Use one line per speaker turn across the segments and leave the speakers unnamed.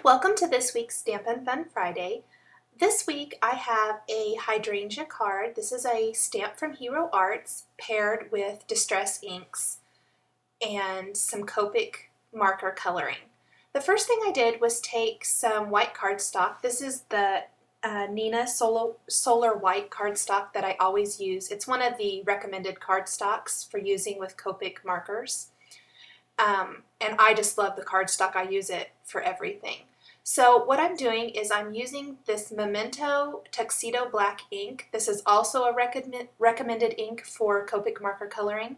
Welcome to this week's Stampin' Fun Friday. This week I have a hydrangea card. This is a stamp from Hero Arts paired with distress inks and some Copic marker coloring. The first thing I did was take some white cardstock. This is the Nina Solar White cardstock that I always use. It's one of the recommended cardstocks for using with Copic markers. And I just love the cardstock. I use it for everything. So what I'm doing is I'm using this Memento Tuxedo Black ink. This is also a recommended ink for Copic marker coloring.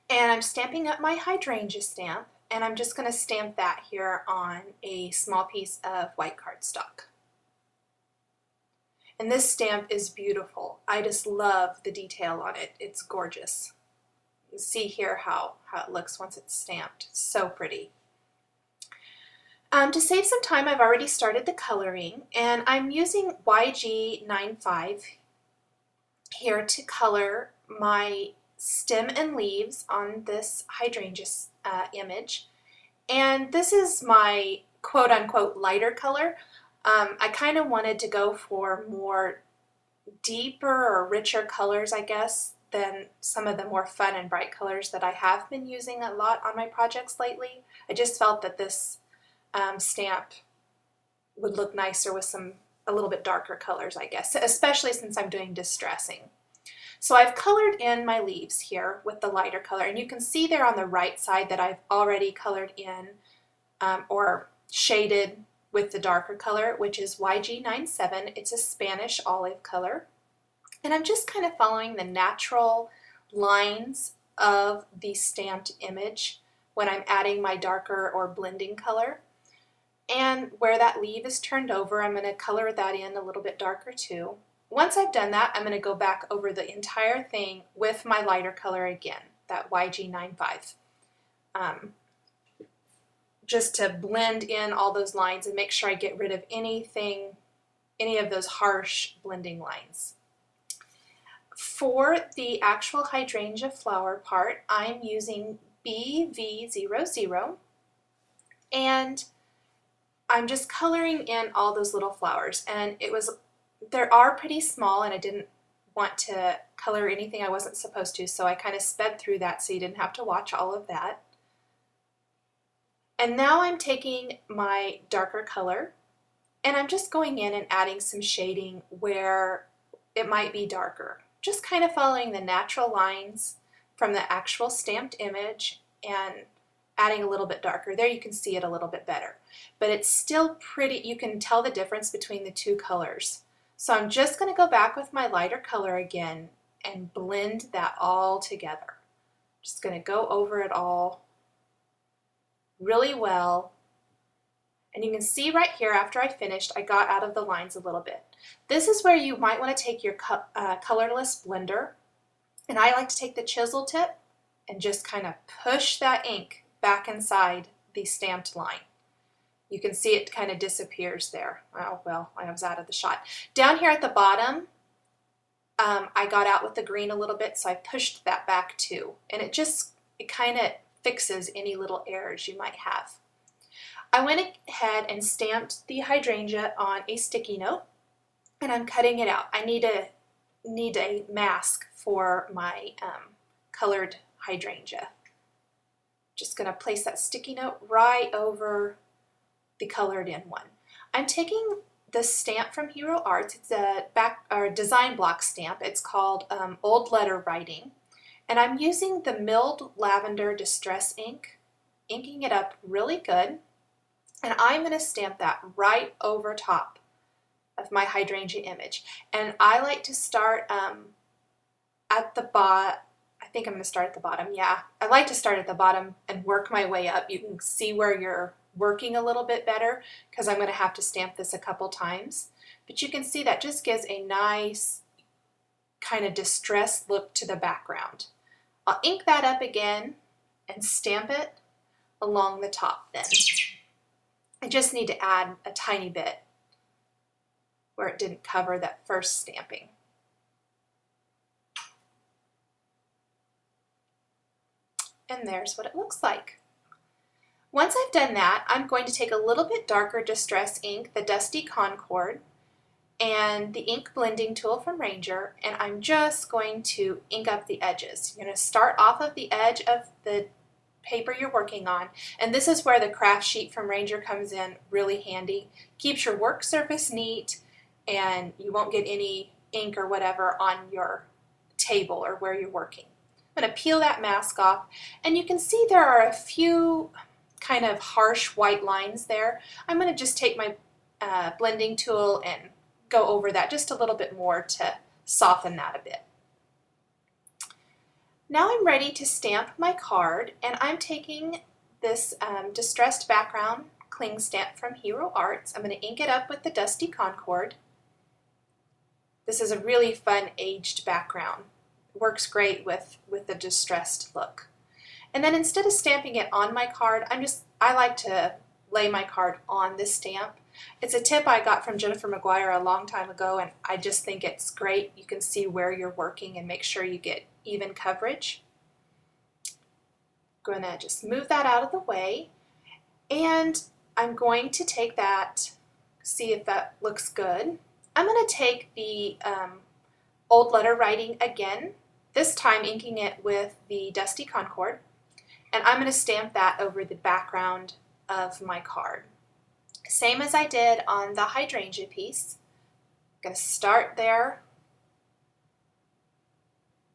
And I'm stamping up my hydrangea stamp, and I'm just going to stamp that here on a small piece of white cardstock. And this stamp is beautiful. I just love the detail on it. It's gorgeous. You see here how it looks once it's stamped. So pretty. To save some time, I've already started the coloring, and I'm using YG95 here to color my stem and leaves on this hydrangea image. And this is my quote-unquote lighter color. I kind of wanted to go for more deeper or richer colors, I guess, than some of the more fun and bright colors that I have been using a lot on my projects lately. I just felt that this stamp would look nicer with a little bit darker colors, I guess, especially since I'm doing distressing. So I've colored in my leaves here with the lighter color, and you can see there on the right side that I've already colored in or shaded with the darker color, which is YG97. It's a Spanish olive color. And I'm just kind of following the natural lines of the stamped image when I'm adding my darker or blending color. And where that leaf is turned over, I'm going to color that in a little bit darker too. Once I've done that, I'm going to go back over the entire thing with my lighter color again, that YG95. Just to blend in all those lines and make sure I get rid of any of those harsh blending lines. For the actual hydrangea flower part, I'm using BV00, and I'm just coloring in all those little flowers, and they are pretty small, and I didn't want to color anything I wasn't supposed to, so I kind of sped through that so you didn't have to watch all of that. And now I'm taking my darker color, and I'm just going in and adding some shading where it might be darker. Just kind of following the natural lines from the actual stamped image and adding a little bit darker. There you can see it a little bit better. But it's still pretty, you can tell the difference between the two colors. So I'm just going to go back with my lighter color again and blend that all together. Just going to go over it all really well. And you can see right here after I finished, I got out of the lines a little bit. This is where you might want to take your colorless blender, and I like to take the chisel tip and just kind of push that ink back inside the stamped line. You can see it kind of disappears there. Oh, well, I was out of the shot. Down here at the bottom, I got out with the green a little bit, so I pushed that back too. And it kind of fixes any little errors you might have. I went ahead and stamped the hydrangea on a sticky note, and I'm cutting it out. I need a mask for my colored hydrangea. Just going to place that sticky note right over the colored in one. I'm taking the stamp from Hero Arts. It's a design block stamp. It's called Old Letter Writing, and I'm using the Milled Lavender Distress ink, inking it up really good. And I'm going to stamp that right over top of my hydrangea image. And I like to start at the bottom. I think I'm going to start at the bottom. Yeah, I like to start at the bottom and work my way up. You can see where you're working a little bit better because I'm going to have to stamp this a couple times. But you can see that just gives a nice kind of distressed look to the background. I'll ink that up again and stamp it along the top then. I just need to add a tiny bit where it didn't cover that first stamping. And there's what it looks like. Once I've done that, I'm going to take a little bit darker distress ink, the Dusty Concord, and the ink blending tool from Ranger, and I'm just going to ink up the edges. You're going to start off of the edge of the paper you're working on, and this is where the craft sheet from Ranger comes in really handy. Keeps your work surface neat, and you won't get any ink or whatever on your table or where you're working. I'm going to peel that mask off, and you can see there are a few kind of harsh white lines there. I'm going to just take my blending tool and go over that just a little bit more to soften that a bit. Now I'm ready to stamp my card, and I'm taking this distressed background cling stamp from Hero Arts. I'm going to ink it up with the Dusty Concord. This is a really fun aged background. It works great with the distressed look. And then instead of stamping it on my card, I like to lay my card on this stamp. It's a tip I got from Jennifer McGuire a long time ago, and I just think it's great. You can see where you're working and make sure you get even coverage. I'm going to just move that out of the way, and I'm going to take that, see if that looks good. I'm going to take the old letter writing again, this time inking it with the Dusty Concord, and I'm going to stamp that over the background of my card. Same as I did on the hydrangea piece. I'm going to start there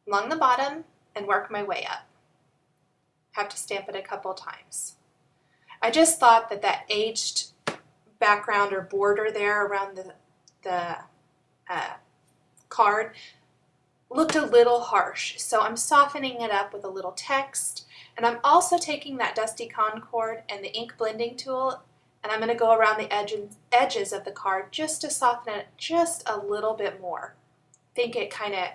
along the bottom and work my way up. Have to stamp it a couple times. I just thought that aged background or border there around the card looked a little harsh, so I'm softening it up with a little text, and I'm also taking that Dusty Concord and the ink blending tool, and I'm going to go around the edges of the card just to soften it just a little bit more. I think it kind of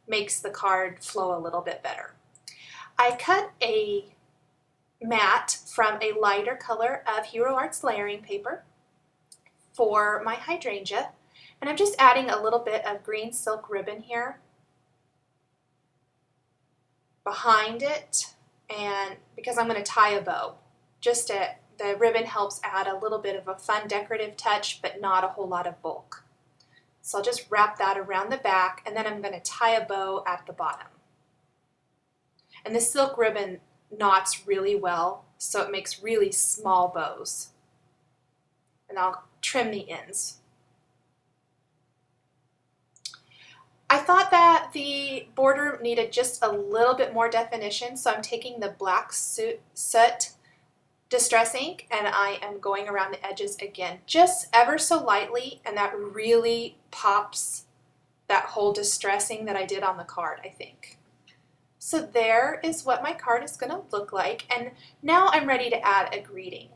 makes the card flow a little bit better. I cut a mat from a lighter color of Hero Arts layering paper for my hydrangea, and I'm just adding a little bit of green silk ribbon here behind it, and because I'm going to tie a bow. The ribbon helps add a little bit of a fun decorative touch, but not a whole lot of bulk. So I'll just wrap that around the back, and then I'm going to tie a bow at the bottom. And the silk ribbon knots really well, so it makes really small bows. And I'll trim the ends. I thought that the border needed just a little bit more definition, so I'm taking the black soot distress ink, and I am going around the edges again, just ever so lightly, and that really pops that whole distressing that I did on the card, I think. So there is what my card is going to look like, and now I'm ready to add a greeting.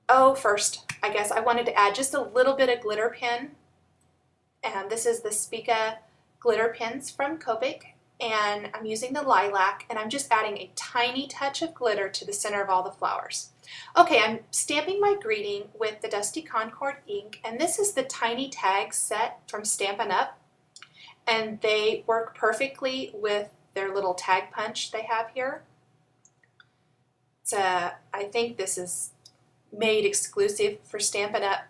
Oh, first, I guess I wanted to add just a little bit of glitter pen, and this is the Spica glitter pens from Copic, and I'm using the lilac, and I'm just adding a tiny touch of glitter to the center of all the flowers. Okay, I'm stamping my greeting with the Dusty Concord ink, and this is the tiny tag set from Stampin' Up, and they work perfectly with their little tag punch they have here. I think this is made exclusive for Stampin' Up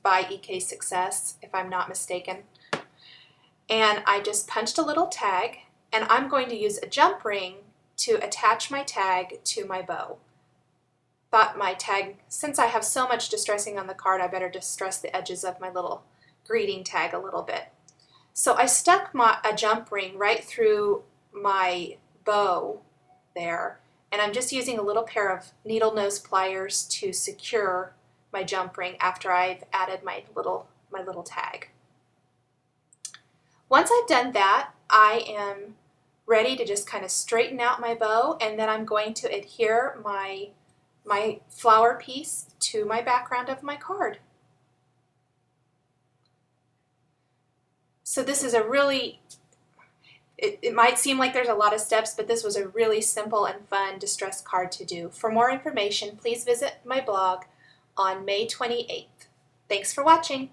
by EK Success, if I'm not mistaken. And I just punched a little tag, and I'm going to use a jump ring to attach my tag to my bow. Thought my tag, since I have so much distressing on the card, I better distress the edges of my little greeting tag a little bit. So I stuck a jump ring right through my bow there, and I'm just using a little pair of needle nose pliers to secure my jump ring after I've added my little tag. Once I've done that, I am ready to just kind of straighten out my bow, and then I'm going to adhere my flower piece to my background of my card. So this is a really, it might seem like there's a lot of steps, but this was a really simple and fun distress card to do. For more information, please visit my blog on May 28th. Thanks for watching.